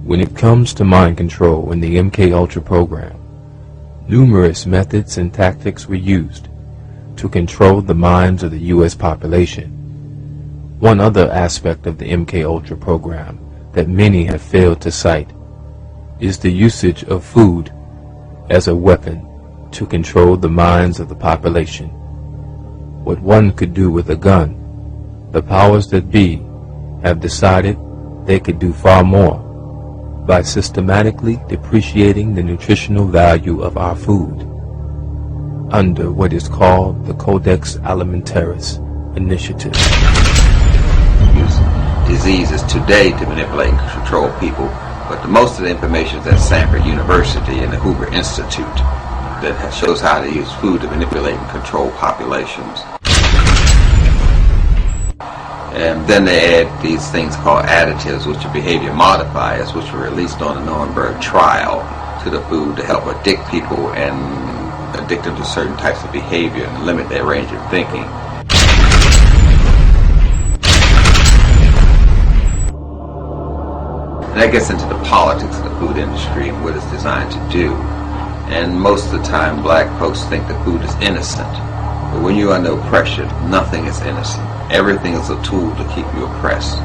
When it comes to mind control in the MKUltra program, numerous methods and tactics were used to control the minds of the U.S. population. One other aspect of the MKUltra program that many have failed to cite is the usage of food as a weapon to control the minds of the population. What one could do with a gun, the powers that be have decided they could do far more by systematically depreciating the nutritional value of our food under what is called the Codex Alimentaris Initiative. Use diseases today to manipulate and control people, but most of the information is at Stanford University and the Hoover Institute that shows how to use food to manipulate and control populations. And then they add these things called additives, which are behavior modifiers, which were released on the Nuremberg trial to the food to help addict people and addict them to certain types of behavior and limit their range of thinking. And that gets into the politics of the food industry and what it's designed to do. And most of the time, black folks think that food is innocent. But when you're under oppression, nothing is innocent. Everything is a tool to keep you oppressed.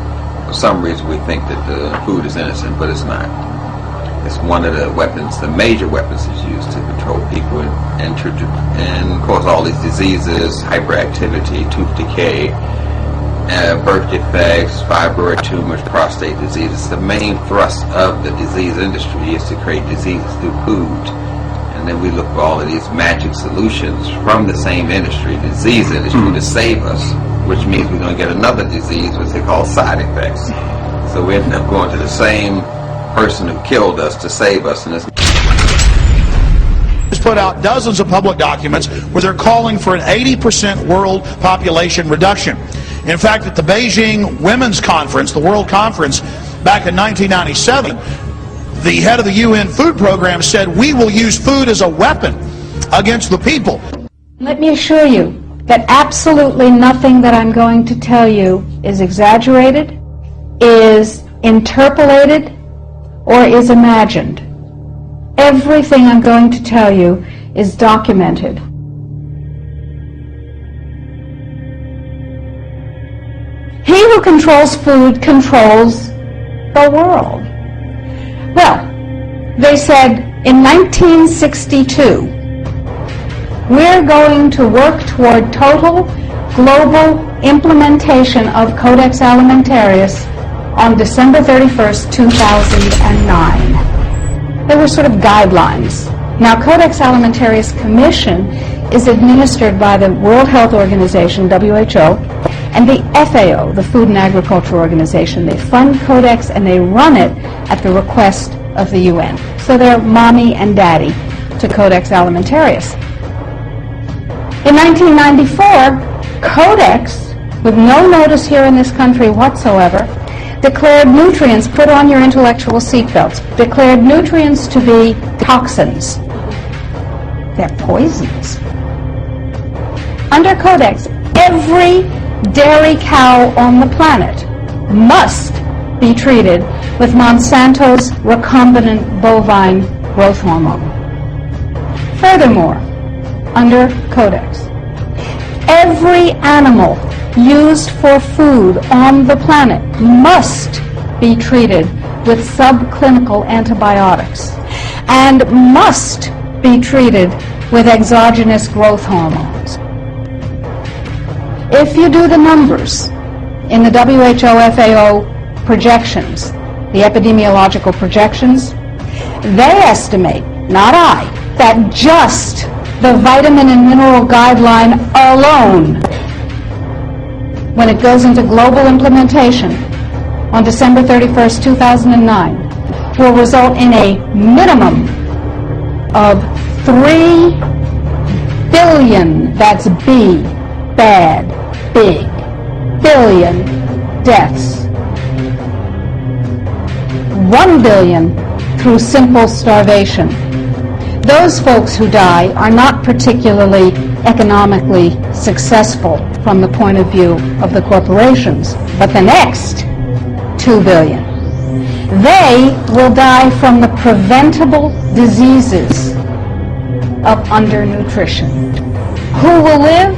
For some reason, we think that the food is innocent, but it's not. It's one of the weapons, the major weapons is used to control people and cause all these diseases, hyperactivity, tooth decay, birth defects, fibroid tumors, prostate diseases. The main thrust of the disease industry is to create diseases through food. And then we look for all of these magic solutions from the same industry, disease industry, to save us, which means we're going to get another disease, which they call side effects. So we end up going to the same person who killed us to save us. And it's put out dozens of public documents where they're calling for an 80% world population reduction. In fact, at the Beijing Women's Conference, the World Conference, back in 1997, the head of the UN Food Program said, "We will use food as a weapon against the people." Let me assure you that absolutely nothing that I'm going to tell you is exaggerated, is interpolated, or is imagined. Everything I'm going to tell you is documented. He who controls food controls the world. Well, they said in 1962, we're going to work toward total global implementation of Codex Alimentarius on December 31st, 2009. They were sort of guidelines. Now, Codex Alimentarius Commission is administered by the World Health Organization, WHO, and the FAO, the Food and Agriculture Organization. They fund Codex and they run it at the request of the UN. So they're mommy and daddy to Codex Alimentarius. In 1994, Codex, with no notice here in this country whatsoever, declared nutrients, put on your intellectual seatbelts, declared nutrients to be toxins. They're poisons. Under Codex, every dairy cow on the planet must be treated with Monsanto's recombinant bovine growth hormone. Furthermore, under Codex, every animal used for food on the planet must be treated with subclinical antibiotics and must be treated with exogenous growth hormones. If you do the numbers in the WHO-FAO projections, the epidemiological projections, they estimate, not I, that just the vitamin and mineral guideline alone, when it goes into global implementation on December 31st, 2009, will result in a minimum of 3 billion, that's B, bad, big, billion deaths. 1 billion through simple starvation. Those folks who die are not particularly economically successful from the point of view of the corporations, but the next 2 billion. They will die from the preventable diseases of undernutrition. Who will live?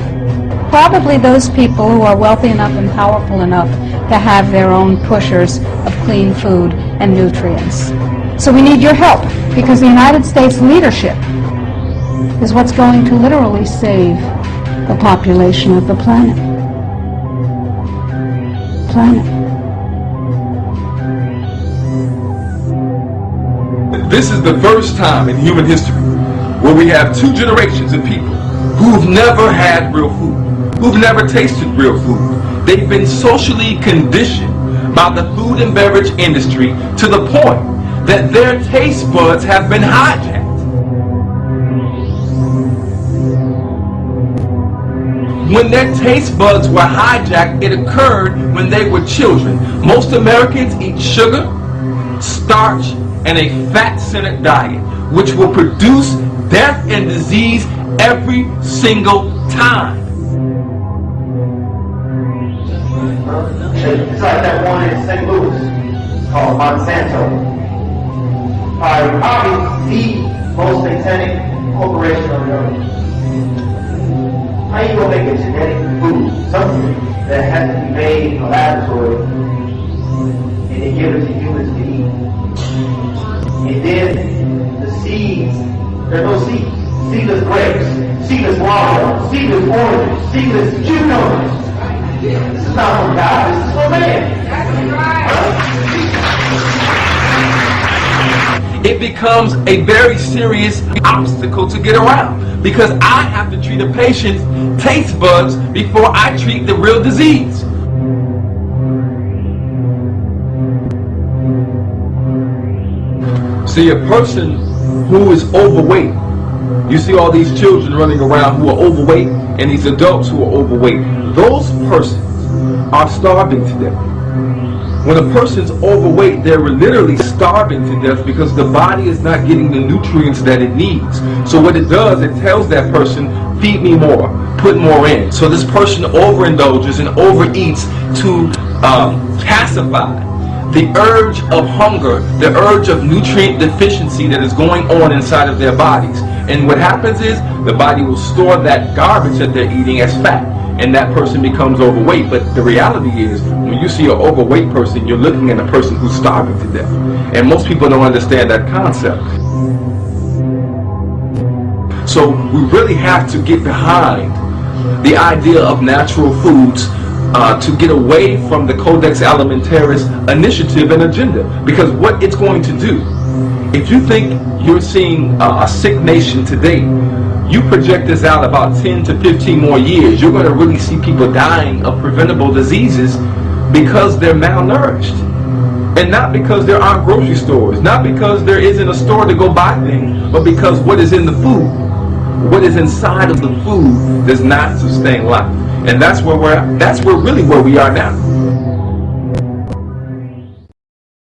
Probably those people who are wealthy enough and powerful enough to have their own pushers of clean food and nutrients. So we need your help, because the United States leadership is what's going to literally save the population of the planet. This is the first time in human history where we have two generations of people who've never had real food, who've never tasted real food. They've been socially conditioned by the food and beverage industry to the point that their taste buds have been hijacked. When their taste buds were hijacked, it occurred when they were children. Most Americans eat sugar, starch, and a fat-centered diet, which will produce death and disease every single time. It's like that one in St. Louis called Monsanto. Probably the most satanic corporation on earth. How you gonna make a genetic food, something that has to be made in a laboratory, and then give it to humans to eat? And then the seeds, there are no seeds. Seedless grapes, seedless watermelon, seedless oranges, seedless cucumbers. This is not from God, this is from man. It becomes a very serious obstacle to get around, because I have to treat a patient's taste buds before I treat the real disease. See, a person who is overweight, you see all these children running around who are overweight and these adults who are overweight, those persons are starving to death. When a person's overweight, they're literally starving to death because the body is not getting the nutrients that it needs. So what it does, it tells that person, feed me more, put more in. So this person overindulges and overeats to pacify the urge of hunger, the urge of nutrient deficiency that is going on inside of their bodies. And what happens is the body will store that garbage that they're eating as fat, and that person becomes overweight. But the reality is, when you see an overweight person, you're looking at a person who's starving to death. And most people don't understand that concept. So we really have to get behind the idea of natural foods to get away from the Codex Alimentaris initiative and agenda. Because what it's going to do, if you think you're seeing a sick nation today, you project this out about 10 to 15 more years, you're going to really see people dying of preventable diseases because they're malnourished. And not because there aren't grocery stores, not because there isn't a store to go buy things, but because what is in the food, what is inside of the food does not sustain life. And that's where really where we are now.